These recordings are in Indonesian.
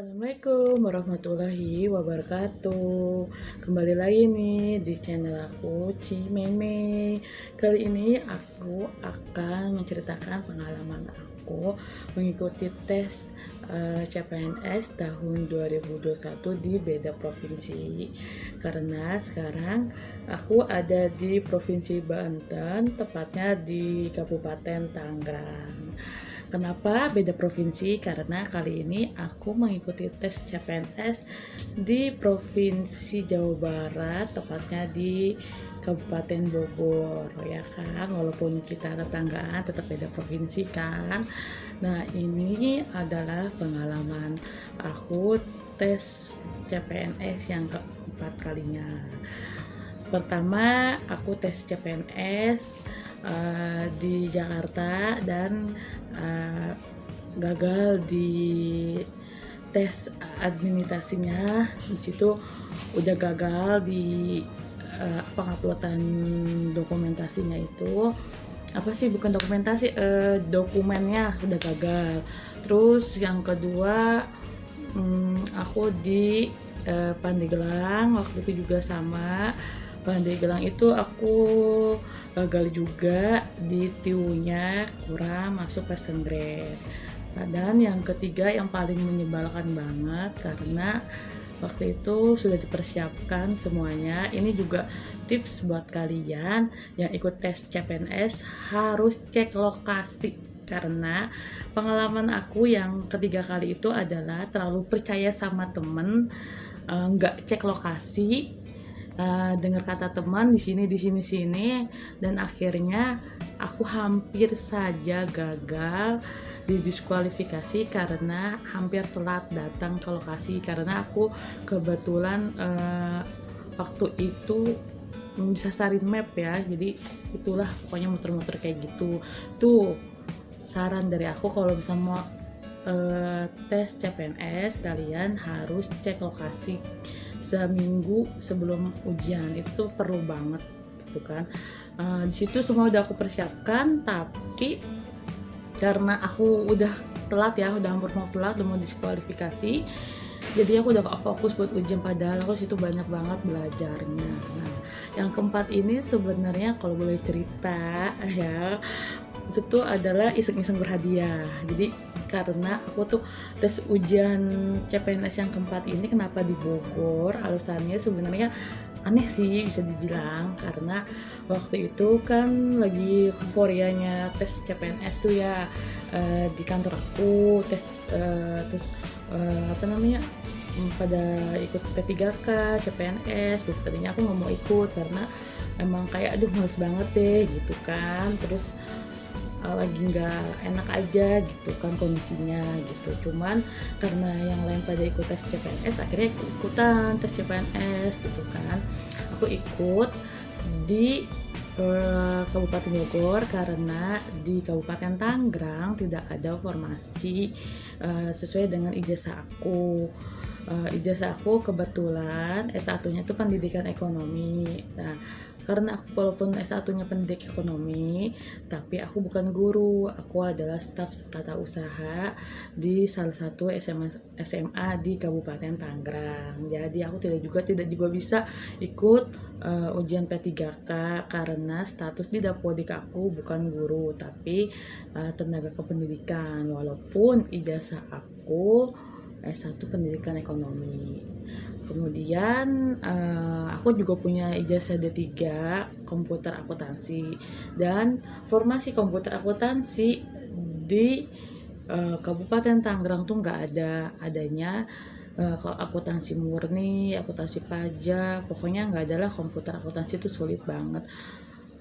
Assalamualaikum warahmatullahi wabarakatuh. Kembali lagi nih di channel aku Cimeme. Kali ini aku akan menceritakan pengalaman aku mengikuti tes CPNS tahun 2021 di beda provinsi. Karena sekarang aku ada di Provinsi Banten, tepatnya di Kabupaten Tangerang. Kenapa beda provinsi? Karena kali ini aku mengikuti tes CPNS di Provinsi Jawa Barat, tepatnya di Kabupaten Bogor, ya kan? Walaupun kita tetanggaan, tetap beda provinsi kan. Nah, ini adalah pengalaman aku tes CPNS yang keempat kalinya. Pertama, aku tes CPNS di Jakarta dan gagal di tes administrasinya. Di situ udah gagal di penguploadan dokumentasinya itu. Apa sih, bukan dokumentasi, dokumennya udah gagal. Terus yang kedua, aku di Pandeglang waktu itu juga sama. Pandeglang itu aku gagal juga di TIU-nya, kurang masuk passion grade. Dan yang ketiga yang paling menyebalkan banget karena waktu itu sudah dipersiapkan semuanya. Ini juga tips buat kalian yang ikut tes CPNS, harus cek lokasi. Karena pengalaman aku yang ketiga kali itu adalah terlalu percaya sama temen, nggak cek lokasi, dengar kata teman di sini, dan akhirnya aku hampir saja gagal didiskualifikasi karena hampir telat datang ke lokasi. Karena aku kebetulan waktu itu disasarin map ya, jadi itulah pokoknya muter-muter kayak gitu. Tuh saran dari aku, kalau bisa mau tes CPNS, kalian harus cek lokasi seminggu sebelum ujian. Itu tuh perlu banget gitu kan. Di situ semua udah aku persiapkan, tapi karena aku udah telat ya, udah hampir mau telat, udah mau diskualifikasi, jadi aku udah fokus buat ujian, padahal aku situ banyak banget belajarnya. Nah, yang keempat ini sebenarnya kalau boleh cerita ya, itu tuh adalah iseng-iseng berhadiah. Jadi karena aku tuh tes ujian CPNS yang keempat ini kenapa di Bogor, alasannya sebenarnya aneh sih bisa dibilang, karena waktu itu kan lagi euforianya tes CPNS tuh ya. Di kantor aku tes, terus apa namanya, pada ikut P3K CPNS gitu. Tadinya aku nggak mau ikut karena emang kayak aduh males banget deh gitu kan. Terus lagi nggak enak aja gitu kan kondisinya gitu. Cuman karena yang lain pada ikut tes CPNS, akhirnya aku ikutan tes CPNS gitu kan. Aku ikut di Kabupaten Bogor karena di Kabupaten Tangerang tidak ada formasi sesuai dengan ijazah aku. Ijazah aku kebetulan S1-nya itu pendidikan ekonomi. Nah, karena aku walaupun S1-nya pendidik ekonomi, tapi aku bukan guru, aku adalah staf tata usaha di salah satu SMA di Kabupaten Tangerang. Jadi aku tidak juga bisa ikut ujian P3K karena status di Dapodik aku bukan guru, tapi tenaga kependidikan, walaupun ijazah aku S1 pendidikan ekonomi. Kemudian aku juga punya ijazah D3 komputer akuntansi, dan formasi komputer akuntansi di Kabupaten Tangerang tuh nggak adanya akuntansi murni, akuntansi pajak, pokoknya nggak ada lah. Komputer akuntansi itu sulit banget.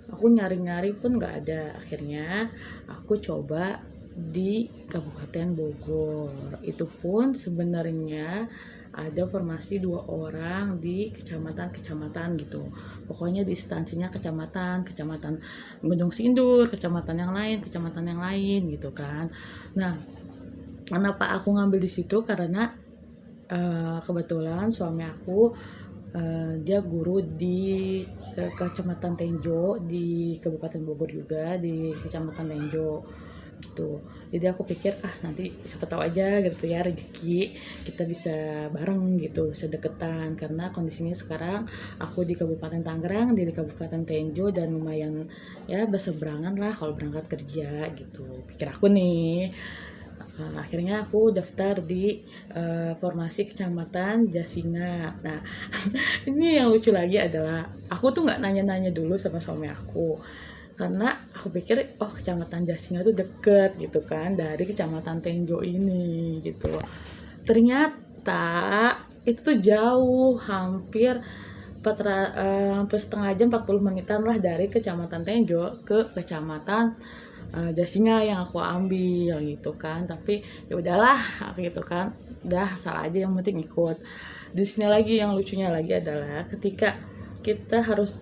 Aku nyari-nyari pun nggak ada. Akhirnya aku coba di Kabupaten Bogor. Itu pun sebenarnya ada formasi 2 orang di kecamatan-kecamatan gitu. Pokoknya di instansinya kecamatan Gunung Sindur, kecamatan yang lain gitu kan. Nah, kenapa aku ngambil di situ? Karena kebetulan suami aku dia guru di Kecamatan Tenjo di Kabupaten Bogor juga, di Kecamatan Tenjo. gitu. Jadi aku pikir nanti siapa tahu aja gitu ya, rezeki kita bisa bareng gitu, sedeketan, karena kondisinya sekarang aku di Kabupaten Tangerang, di Kabupaten Tenjo, dan lumayan ya berseberangan lah kalau berangkat kerja gitu, pikir aku nih. Akhirnya aku daftar di formasi kecamatan Jasinga. Nah, ini yang lucu lagi adalah aku tuh nggak nanya-nanya dulu sama suami aku, karena aku pikir kecamatan Jasinga tuh deket gitu kan dari kecamatan Tenjo ini gitu. Ternyata itu tuh jauh, hampir setengah jam, 40 menitan lah dari kecamatan Tenjo ke kecamatan Jasinga yang aku ambil gitu kan. Tapi ya udahlah gitu kan, udah salah aja, yang penting ikut. Di sini lagi yang lucunya lagi adalah ketika kita harus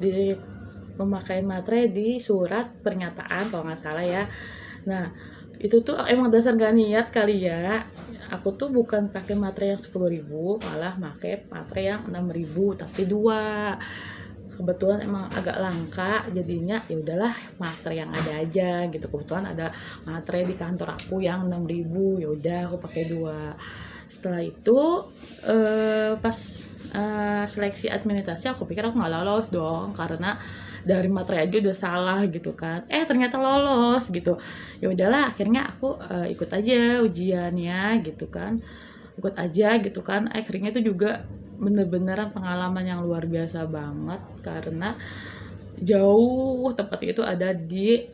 memakai materai di surat pernyataan kalau nggak salah ya. Nah itu tuh emang dasar gak niat kali ya, aku tuh bukan pakai materai yang 10.000, malah pakai materai yang 6.000 tapi dua. Kebetulan emang agak langka, jadinya ya udahlah materai yang ada aja gitu. Kebetulan ada materai di kantor aku yang 6.000, ya udah aku pakai dua. Setelah itu pas seleksi administrasi, aku pikir aku nggak lolos dong karena dari materai aja udah salah gitu kan. Ternyata lolos gitu. Ya udahlah, akhirnya aku ikut aja ujiannya gitu kan. Ikut aja gitu kan. Akhirnya itu juga bener-bener pengalaman yang luar biasa banget, karena jauh, tepatnya itu ada di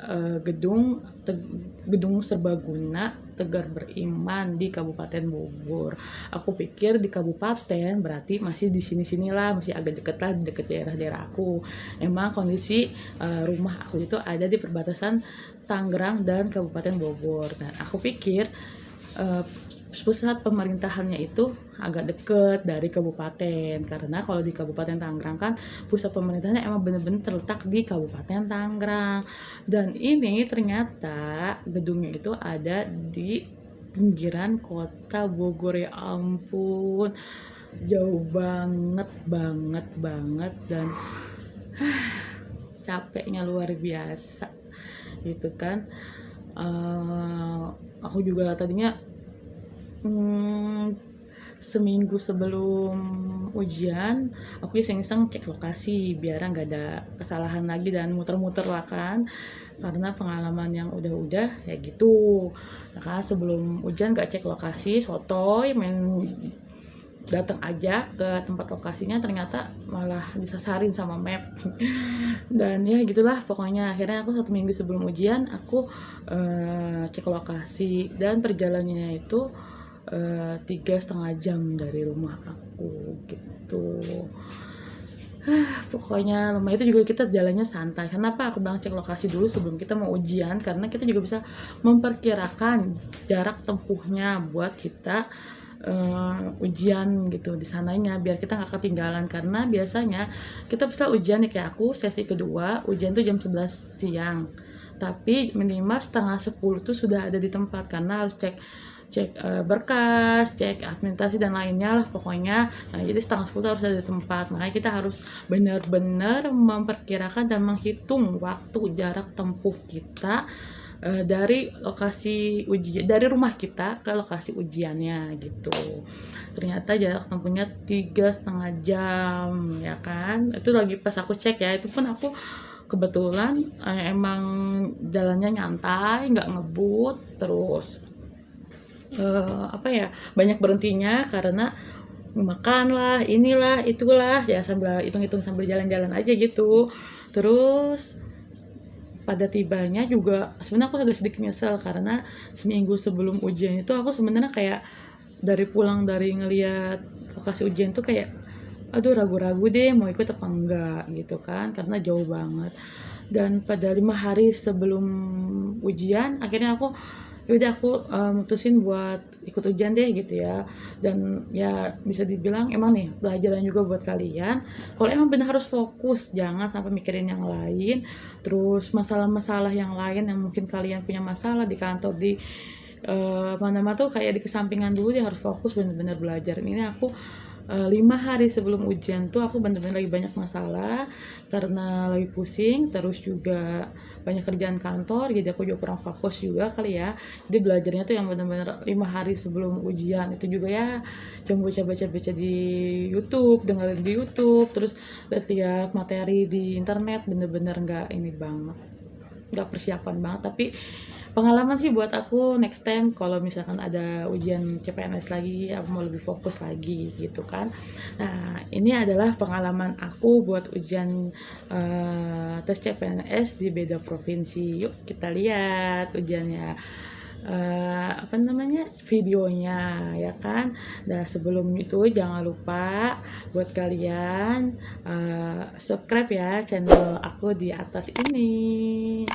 gedung serbaguna Tegar Beriman di Kabupaten Bogor. Aku pikir di kabupaten berarti masih di sini-sinilah, masih agak deket lah, deket daerah-daerah aku. Emang kondisi rumah aku itu ada di perbatasan Tangerang dan Kabupaten Bogor. Dan aku pikir pusat pemerintahannya itu agak deket dari kabupaten, karena kalau di Kabupaten Tangerang kan pusat pemerintahannya emang bener-bener terletak di Kabupaten Tangerang. Dan ini ternyata gedungnya itu ada di pinggiran kota Bogor. Ya ampun, jauh banget dan capeknya luar biasa gitu kan. Aku juga tadinya seminggu sebelum ujian aku iseng-iseng cek lokasi biar nggak ada kesalahan lagi dan muter-muter lah kan, karena pengalaman yang udah ya gitu. Nah kan sebelum ujian nggak cek lokasi, sotoy main datang aja ke tempat lokasinya, ternyata malah disasarin sama map. Dan ya gitulah pokoknya, akhirnya aku 1 minggu sebelum ujian aku cek lokasi, dan perjalanannya itu 3,5 jam dari rumah aku gitu. Pokoknya lumayan. Itu juga kita jalannya santai. Kenapa aku bilang cek lokasi dulu sebelum kita mau ujian? Karena kita juga bisa memperkirakan jarak tempuhnya buat kita ujian gitu di sananya, biar kita nggak ketinggalan. Karena biasanya kita bisa ujian nih, kayak aku sesi kedua ujian tuh jam 11 siang, tapi minimal setengah 10 tuh sudah ada di tempat, karena harus cek berkas, cek administrasi dan lainnya lah pokoknya. Nah jadi setengah 10 harus ada di tempat, makanya kita harus benar-benar memperkirakan dan menghitung waktu jarak tempuh kita dari lokasi ujian, dari rumah kita ke lokasi ujiannya gitu. Ternyata jarak tempuhnya 3,5 jam ya kan. Itu lagi pas aku cek ya, itu pun aku kebetulan emang jalannya nyantai, nggak ngebut, terus banyak berhentinya karena makan lah, inilah itulah ya, sambil hitung-hitung sambil jalan-jalan aja gitu. Terus pada tibanya juga sebenarnya aku agak sedikit nyesel, karena seminggu sebelum ujian itu aku sebenarnya kayak pulang dari ngelihat lokasi ujian tuh kayak aduh ragu-ragu deh mau ikut apa enggak gitu kan, karena jauh banget. Dan pada 5 hari sebelum ujian akhirnya aku mutusin buat ikut ujian deh gitu ya. Dan ya bisa dibilang emang nih pelajaran juga buat kalian, kalau emang benar harus fokus, jangan sampai mikirin yang lain. Terus masalah-masalah yang lain yang mungkin kalian punya masalah di kantor, di mana-mana tuh kayak di kesampingan dulu, dia harus fokus benar-benar belajar. Ini aku 5 hari sebelum ujian tuh aku bener-bener lagi banyak masalah karena lagi pusing, terus juga banyak kerjaan kantor, jadi aku juga kurang fokus juga kali ya. Jadi belajarnya tuh yang bener-bener 5 hari sebelum ujian itu juga ya cuma baca-baca di YouTube, dengerin di YouTube, terus lihat materi di internet, bener-bener nggak ini banget, nggak persiapan banget. Tapi pengalaman sih buat aku next time kalau misalkan ada ujian CPNS lagi aku mau lebih fokus lagi gitu kan. Nah ini adalah pengalaman aku buat ujian tes CPNS di beda provinsi. Yuk kita lihat ujiannya, apa namanya, videonya ya kan. Nah sebelum itu jangan lupa buat kalian subscribe ya channel aku di atas ini.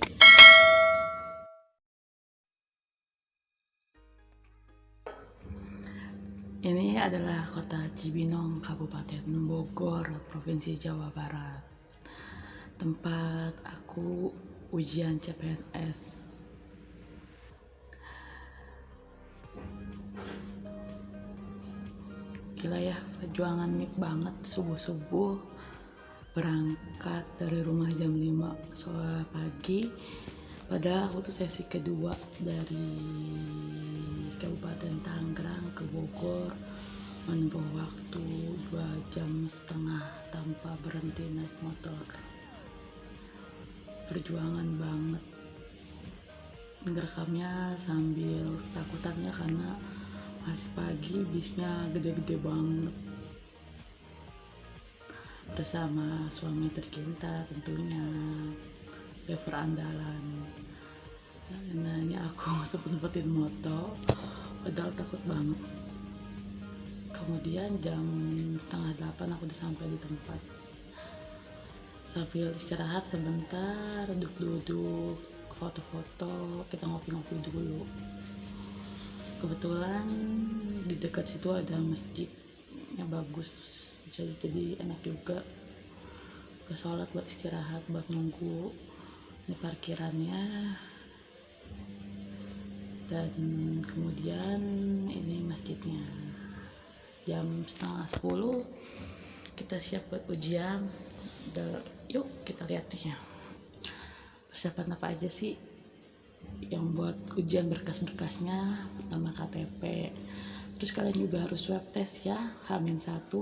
Ini adalah kota Cibinong, Kabupaten Bogor, Provinsi Jawa Barat. Tempat aku ujian CPNS. Gila ya, perjuangan mik banget subuh-subuh. Berangkat dari rumah jam 5 sore pagi. Padahal aku tuh sesi kedua dari Kabupaten Tangerang ke Bogor, menempuh waktu 2,5 jam tanpa berhenti naik motor. Perjuangan banget. Ngerekamnya sambil takutannya karena masih pagi, bisnya gede-gede banget. Bersama suami tercinta tentunya, driver andalan. Nah ini aku sempet-sempetin moto, padahal takut banget. Kemudian jam 7:30 aku udah sampai di tempat. Sambil istirahat sebentar, duduk-duduk, foto-foto, kita ngopi-ngopi dulu. Kebetulan di dekat situ ada masjid yang bagus, jadi enak juga ke sholat buat istirahat, buat nunggu di parkirannya. Dan kemudian ini masjidnya. Jam 9:30 kita siap buat ujian. Yuk kita lihat ya persiapan apa aja sih yang buat ujian. Berkas-berkasnya pertama KTP, terus kalian juga harus swab test ya, H-1,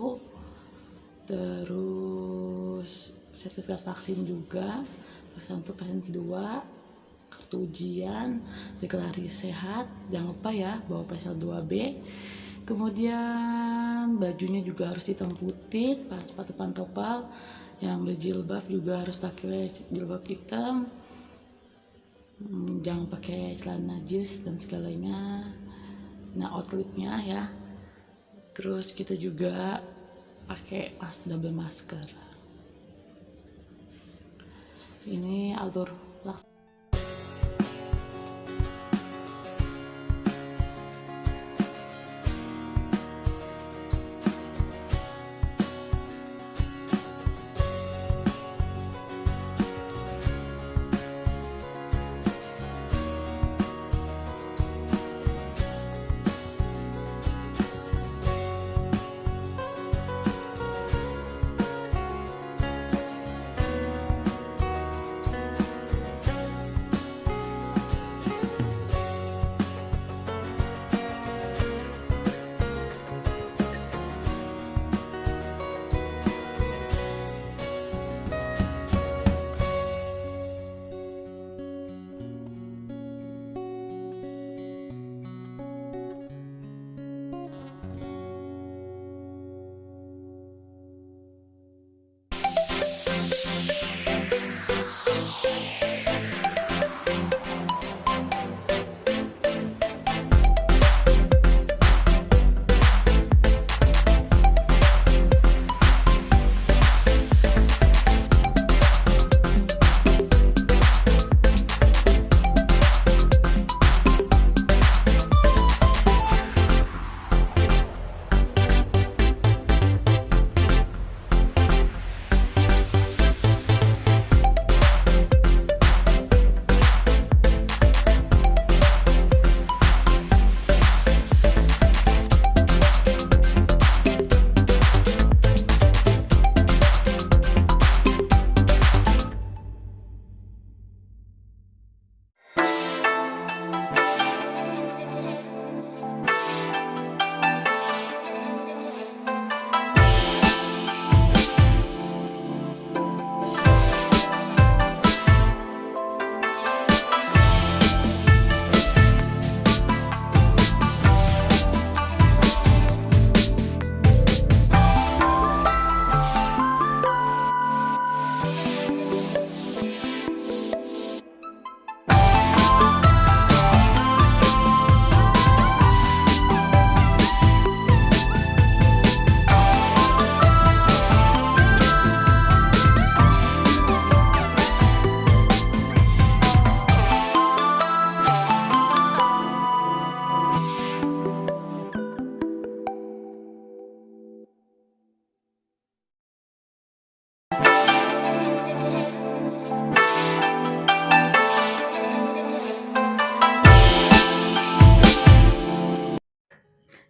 terus sertifikat vaksin juga, vaksin 1, vaksin kedua, kartu ujian, deklarasi sehat, jangan lupa ya bawa pasal 2B. Kemudian bajunya juga harus hitam putih, sepatu pantopel, yang berjilbab juga harus pakai jilbab hitam, jangan pakai celana jeans dan segalanya. Nah outfitnya ya, terus kita juga pakai double masker. Ini alur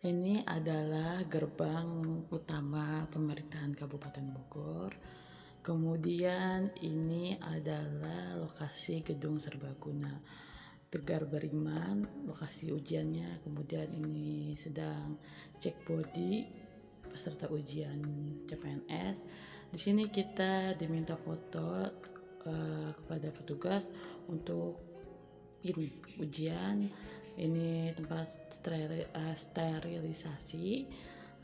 Ini adalah gerbang utama pemerintahan Kabupaten Bogor. Kemudian ini adalah lokasi gedung serbaguna Tegar Beriman, lokasi ujiannya. Kemudian ini sedang cek body peserta ujian CPNS. Di sini kita diminta foto kepada petugas untuk ini ujian. Ini tempat sterilisasi.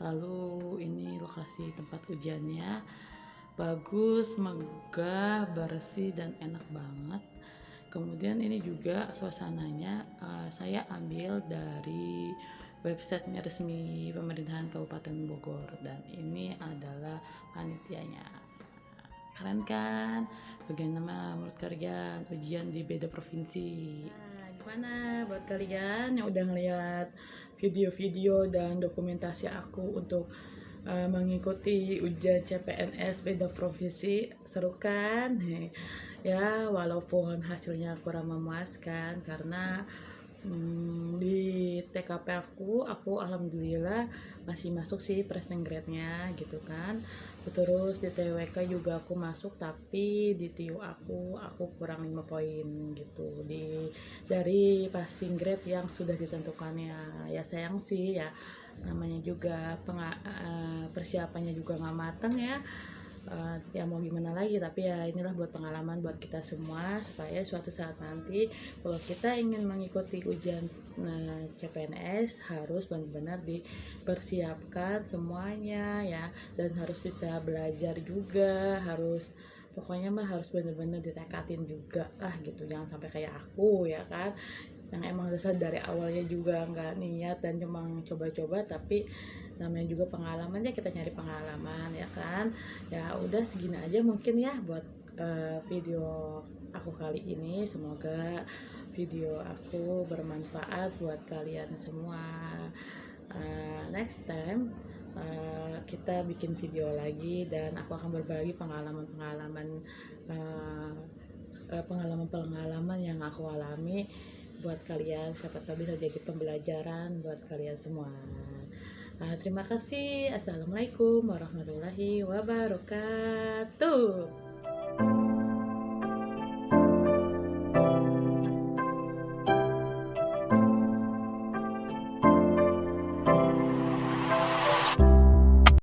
Lalu ini lokasi tempat ujiannya, bagus, megah, bersih dan enak banget. Kemudian ini juga suasananya saya ambil dari websitenya resmi pemerintahan Kabupaten Bogor, dan ini adalah panitianya. Keren kan? Bagaimana menurut kalian ujian di beda provinsi? Nah, gimana buat kalian yang udah ngeliat video-video dan dokumentasi aku untuk mengikuti ujian CPNS beda provinsi? Seru kan? Ya, walaupun hasilnya kurang memuaskan karena di TKP aku alhamdulillah masih masuk sih passing grade-nya gitu kan. Terus di TWK juga aku masuk, tapi di TIU aku kurang 5 poin gitu dari passing grade yang sudah ditentukannya. Ya sayang sih ya, namanya juga persiapannya juga nggak mateng ya. Ya mau gimana lagi, tapi ya inilah buat pengalaman buat kita semua, supaya suatu saat nanti kalau kita ingin mengikuti ujian CPNS harus benar-benar dipersiapkan semuanya ya, dan harus bisa belajar juga, pokoknya mah harus benar-benar ditekatin juga lah gitu. Jangan sampai kayak aku ya kan, yang emang dasar dari awalnya juga nggak niat dan cuma coba-coba, tapi namanya juga pengalaman ya, kita nyari pengalaman ya kan. Ya udah segini aja mungkin ya buat video aku kali ini. Semoga video aku bermanfaat buat kalian semua. Next time kita bikin video lagi dan aku akan berbagi pengalaman yang aku alami buat kalian. Siapa tahu bisa jadi pembelajaran buat kalian semua. Terima kasih. Assalamualaikum warahmatullahi wabarakatuh.